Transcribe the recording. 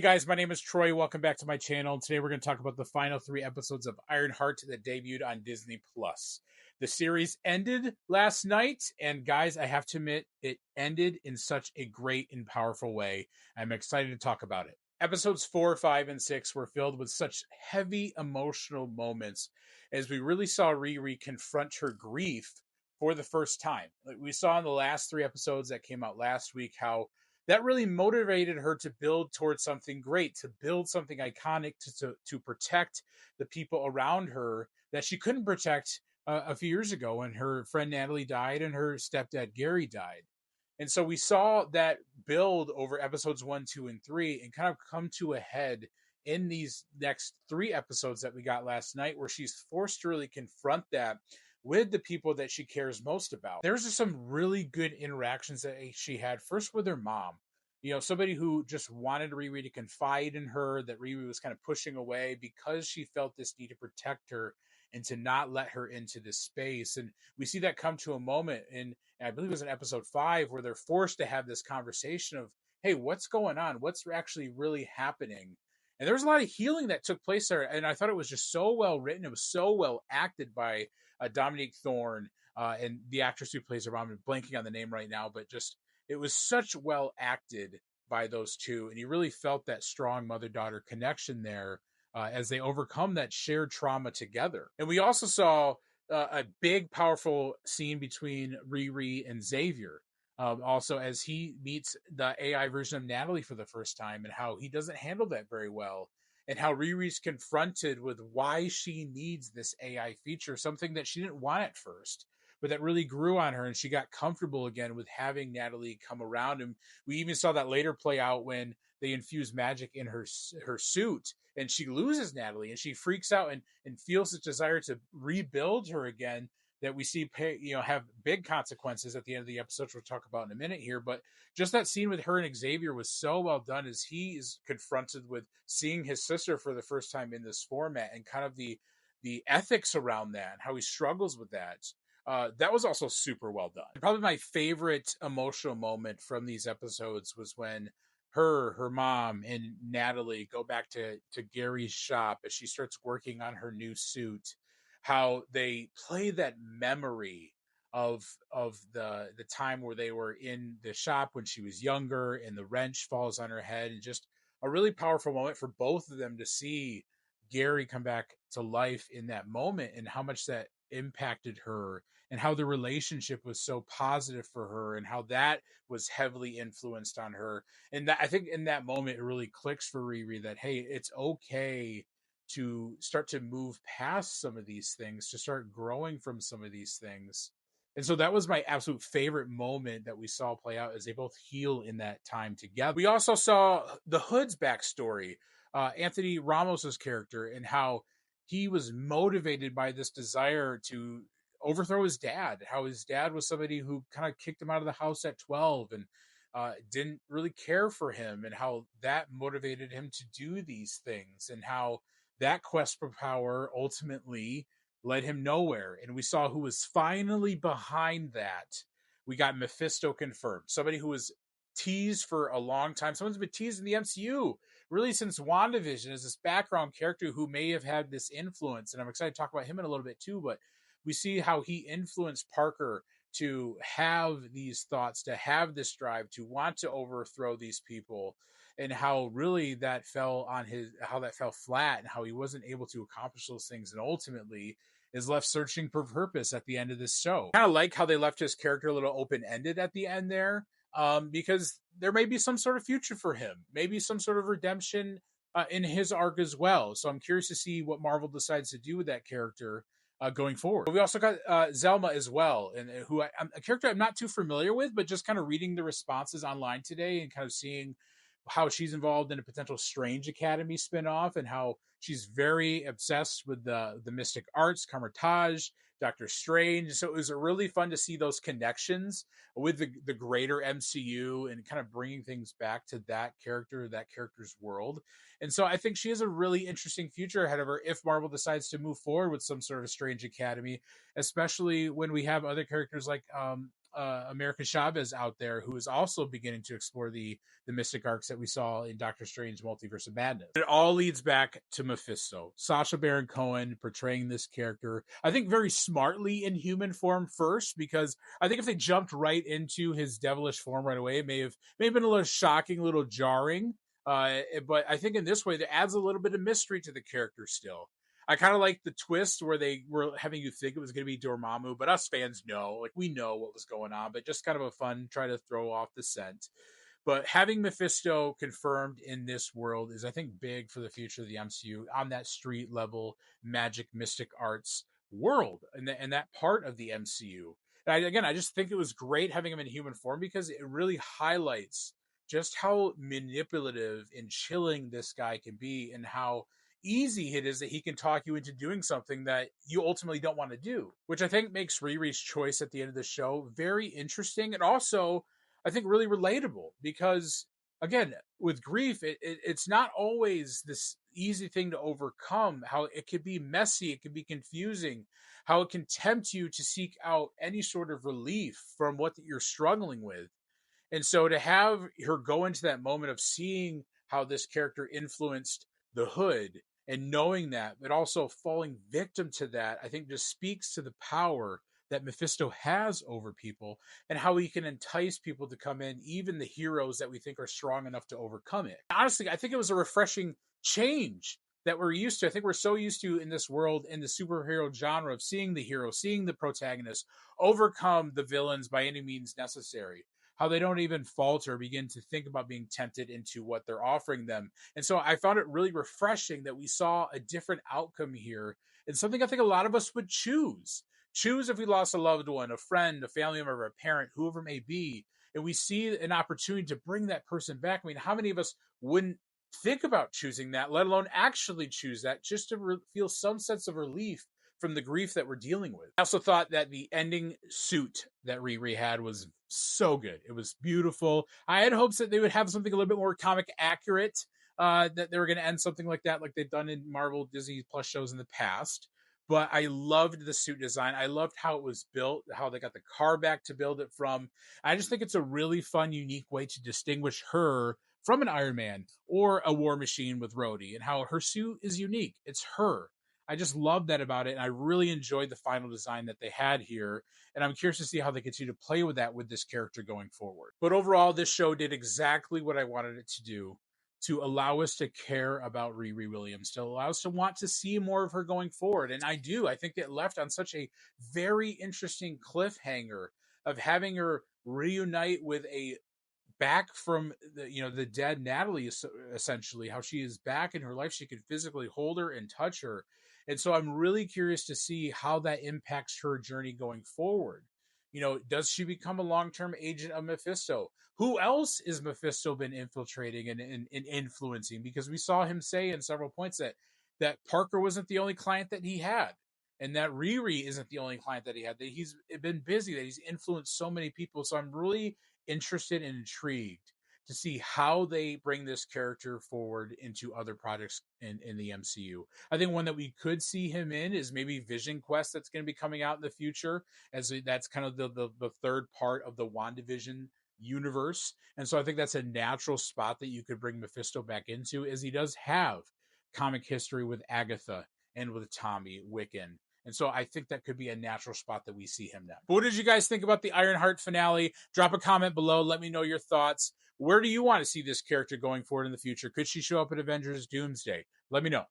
guys, my name is Troy. Welcome back to my channel. Today we're going to talk about the final 3 episodes of Ironheart that debuted on Disney+. The series ended last night, and guys, I have to admit, it ended in such a great and powerful way. I'm excited to talk about it. Episodes 4, 5, and 6 were filled with such heavy emotional moments as we really saw Riri confront her grief for the first time. Like we saw in the last 3 episodes that came out last week how that really motivated her to build towards something great, to build something iconic, to protect the people around her that she couldn't protect a few years ago when her friend Natalie died and her stepdad Gary died. And so we saw that build over episodes 1, 2, and 3 and kind of come to a head in these next 3 episodes that we got last night, where she's forced to really confront that with the people that she cares most about. There's just some really good interactions that she had, first with her mom. You know, somebody who just wanted Riri to confide in her, that Riri was kind of pushing away because she felt this need to protect her and to not let her into this space. And we see that come to a moment in, I believe it was in episode 5, where they're forced to have this conversation of, hey, what's going on? What's actually really happening? And there was a lot of healing that took place there. And I thought it was just so well written. It was so well acted by Dominique Thorne and the actress who plays her mom. I'm blanking on the name right now, but just it was such well acted by those two. And you really felt that strong mother-daughter connection there as they overcome that shared trauma together. And we also saw a big, powerful scene between Riri and Xavier. Also, as he meets the AI version of Natalie for the first time, and how he doesn't handle that very well, and how Riri's confronted with why she needs this AI feature, something that she didn't want at first, but that really grew on her, and she got comfortable again with having Natalie come around. And we even saw that later play out when they infuse magic in her suit, and she loses Natalie, and she freaks out and feels this desire to rebuild her again, that we see have big consequences at the end of the episode, which we'll talk about in a minute here. But just that scene with her and Xavier was so well done, as he is confronted with seeing his sister for the first time in this format, and kind of the ethics around that, and how he struggles with that. That was also super well done. Probably my favorite emotional moment from these episodes was when her mom and Natalie go back to Gary's shop as she starts working on her new suit. How they play that memory of the time where they were in the shop when she was younger, and the wrench falls on her head, and just a really powerful moment for both of them to see Gary come back to life in that moment, and how much that impacted her, and how the relationship was so positive for her, and how that was heavily influenced on her. And that, I think in that moment, it really clicks for Riri that, hey, it's okay to start to move past some of these things, to start growing from some of these things. And so that was my absolute favorite moment that we saw play out, as they both heal in that time together. We also saw the Hood's backstory, Anthony Ramos's character, and how he was motivated by this desire to overthrow his dad, how his dad was somebody who kind of kicked him out of the house at 12 and didn't really care for him, and how that motivated him to do these things, and how that quest for power ultimately led him nowhere. And we saw who was finally behind that. We got Mephisto confirmed, somebody who was teased for a long time. Someone's been teased in the MCU really since WandaVision, as this background character who may have had this influence. And I'm excited to talk about him in a little bit too, but we see how he influenced Parker to have these thoughts, to have this drive, to want to overthrow these people, and how really that fell flat, and how he wasn't able to accomplish those things, and ultimately is left searching for purpose at the end of this show. Kind of like how they left his character a little open-ended at the end there, because there may be some sort of future for him, maybe some sort of redemption in his arc as well. So I'm curious to see what Marvel decides to do with that character going forward. But we also got Zelma as well, and who I'm a character I'm not too familiar with, but just kind of reading the responses online today and kind of seeing how she's involved in a potential Strange Academy spinoff, and how she's very obsessed with the mystic arts, Kamar-Taj, Doctor Strange. So it was really fun to see those connections with the greater MCU, and kind of bringing things back to that character's world. And so I think she has a really interesting future ahead of her if Marvel decides to move forward with some sort of Strange Academy, especially when we have other characters like American Chavez out there, who is also beginning to explore the mystic arcs that we saw in Doctor Strange Multiverse of Madness. It all leads back to Mephisto. Sacha Baron Cohen portraying this character, I think very smartly in human form first, because I think if they jumped right into his devilish form right away, it may have been a little shocking, a little jarring. But I think in this way, that adds a little bit of mystery to the character still. I kind of like the twist where they were having you think it was going to be Dormammu, but us fans know, like we know what was going on, but just kind of a fun try to throw off the scent. But having Mephisto confirmed in this world is, I think, big for the future of the MCU on that street level magic mystic arts world and that part of the MCU. And I just think it was great having him in human form because it really highlights just how manipulative and chilling this guy can be and how easy it is that he can talk you into doing something that you ultimately don't want to do, which I think makes Riri's choice at the end of the show very interesting and also I think really relatable because again, with grief, it's not always this easy thing to overcome. How it could be messy, it can be confusing, how it can tempt you to seek out any sort of relief from what you're struggling with. And so to have her go into that moment of seeing how this character influenced the Hood and knowing that, but also falling victim to that, I think just speaks to the power that Mephisto has over people and how he can entice people to come in, even the heroes that we think are strong enough to overcome it. Honestly, I think it was a refreshing change that we're used to. I think we're so used to in this world, in the superhero genre, of seeing the hero, seeing the protagonist overcome the villains by any means necessary. How they don't even falter, begin to think about being tempted into what they're offering them. And so I found it really refreshing that we saw a different outcome here and something I think a lot of us would choose. Choose if we lost a loved one, a friend, a family member, a parent, whoever it may be, and we see an opportunity to bring that person back. I mean, how many of us wouldn't think about choosing that, let alone actually choose that, just to feel some sense of relief from the grief that we're dealing with? I also thought that the ending suit that Riri had was so good. It was beautiful. I had hopes that they would have something a little bit more comic accurate, that they were going to end something like that, like they've done in Marvel Disney Plus shows in the past. But I loved the suit design. I loved how it was built, how they got the car back to build it from. I just think it's a really fun, unique way to distinguish her from an Iron Man or a War Machine with Rhodey, and how her suit is unique. It's her. I just love that about it, and I really enjoyed the final design that they had here, and I'm curious to see how they continue to play with that with this character going forward. But overall, this show did exactly what I wanted it to do, to allow us to care about Riri Williams, to allow us to want to see more of her going forward. And I do. I think it left on such a very interesting cliffhanger of having her reunite with a back from the dead Natalie, essentially, how she is back in her life. She can physically hold her and touch her. And so I'm really curious to see how that impacts her journey going forward. Does she become a long-term agent of Mephisto? Who else is Mephisto been infiltrating and influencing? Because we saw him say in several points that Parker wasn't the only client that he had, and that Riri isn't the only client that he had, that he's been busy, that he's influenced so many people. So I'm really interested and intrigued to see how they bring this character forward into other projects in the MCU. I think one that we could see him in is maybe Vision Quest, that's going to be coming out in the future, as that's kind of the third part of the WandaVision universe. And so I think that's a natural spot that you could bring Mephisto back into, as he does have comic history with Agatha and with Tommy Wiccan. And so I think that could be a natural spot that we see him now. But what did you guys think about the Ironheart finale? Drop a comment below. Let me know your thoughts. Where do you want to see this character going forward in the future? Could she show up at Avengers Doomsday? Let me know.